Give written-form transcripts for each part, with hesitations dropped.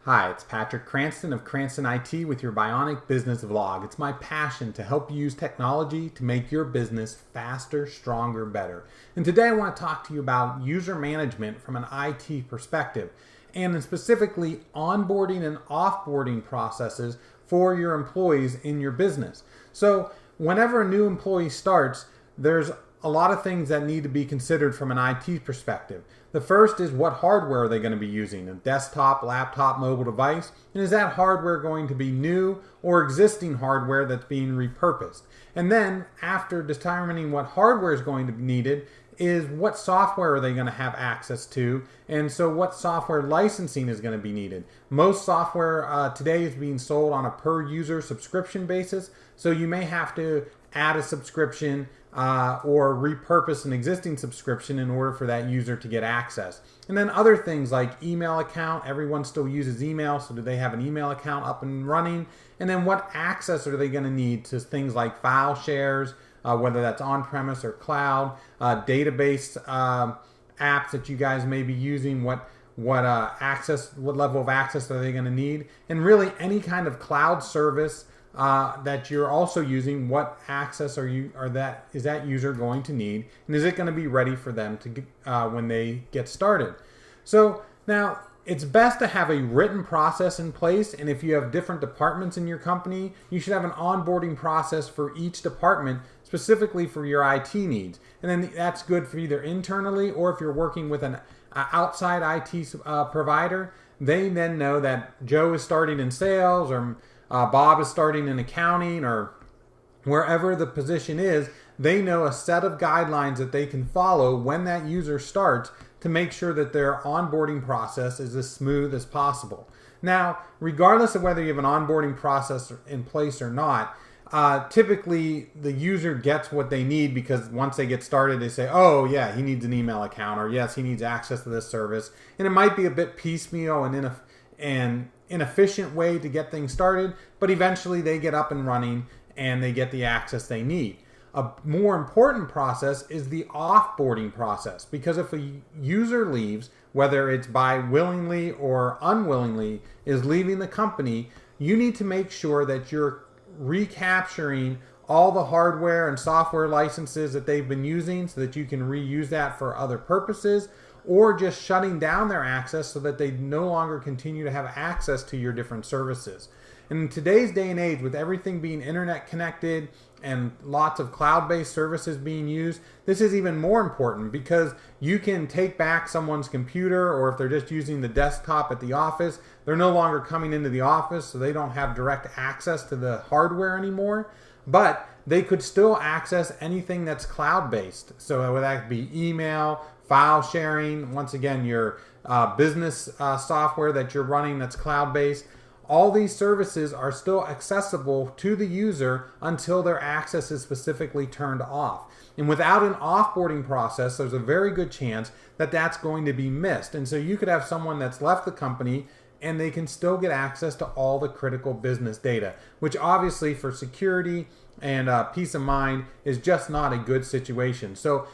Hi, it's Patrick Cranston of Cranston IT with your Bionic Business Vlog. It's my passion to help you use technology to make your business faster, stronger, better. And today I want to talk to you about user management from an IT perspective, and specifically onboarding and offboarding processes for your employees in your business. So whenever a new employee starts, there's a lot of things that need to be considered from an IT perspective. The first is, what hardware are they going to be using? A desktop, laptop, mobile device? And is that hardware going to be new or existing hardware that's being repurposed? And then after determining what hardware is going to be needed, is what software are they going to have access to? And so what software licensing is going to be needed? Most software today is being sold on a per user subscription basis. So you may have to add a subscription or repurpose an existing subscription in order for that user to get access. And then other things like email account. Everyone still uses email, so do they have an email account up and running? And then what access are they going to need to things like file shares, whether that's on-premise or cloud, database apps that you guys may be using, what level of access are they going to need, and really any kind of cloud service that you're also using, what access is that user going to need, and is it going to be ready for them to when they get started? So now it's best to have a written process in place, and if you have different departments in your company, you should have an onboarding process for each department specifically for your IT needs. And then that's good for either internally, or if you're working with an outside IT provider, they then know that Joe is starting in sales, or Bob is starting in accounting, or wherever the position is. They know a set of guidelines that they can follow when that user starts to make sure that their onboarding process is as smooth as possible. Now, regardless of whether you have an onboarding process in place or not, typically the user gets what they need, because once they get started, they say, oh yeah, he needs an email account, or yes, he needs access to this service. And it might be a bit piecemeal and inefficient way to get things started, but eventually they get up and running and they get the access they need. A more important process is the offboarding process, because if a user leaves, whether it's by willingly or unwillingly is leaving the company, you need to make sure that you're recapturing all the hardware and software licenses that they've been using so that you can reuse that for other purposes, or just shutting down their access so that they no longer continue to have access to your different services. And in today's day and age, with everything being internet connected and lots of cloud-based services being used, this is even more important, because you can take back someone's computer, or if they're just using the desktop at the office, they're no longer coming into the office, so they don't have direct access to the hardware anymore, but they could still access anything that's cloud-based. So whether that be email, file sharing, once again, your business software that you're running that's cloud-based, all these services are still accessible to the user until their access is specifically turned off. And without an offboarding process, there's a very good chance that that's going to be missed. And so you could have someone that's left the company and they can still get access to all the critical business data, which obviously for security and peace of mind is just not a good situation. So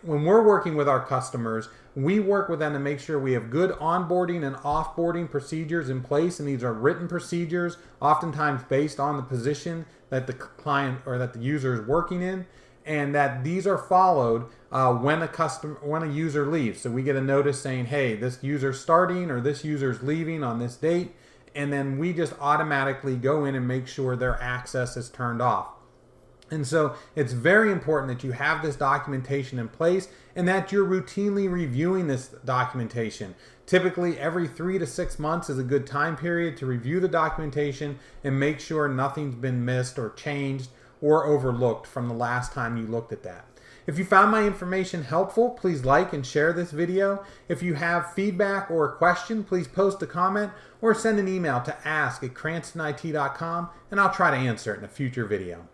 when we're working with our customers, we work with them to make sure we have good onboarding and offboarding procedures in place, and these are written procedures, oftentimes based on the position that the client or that the user is working in, and that these are followed when a user leaves. So we get a notice saying, hey, this user's starting or this user's leaving on this date, and then we just automatically go in and make sure their access is turned off. And so it's very important that you have this documentation in place and that you're routinely reviewing this documentation. Typically every 3 to 6 months is a good time period to review the documentation and make sure nothing's been missed or changed or overlooked from the last time you looked at that. If you found my information helpful, please like and share this video. If you have feedback or a question, please post a comment or send an email to ask@cranstonit.com, and I'll try to answer it in a future video.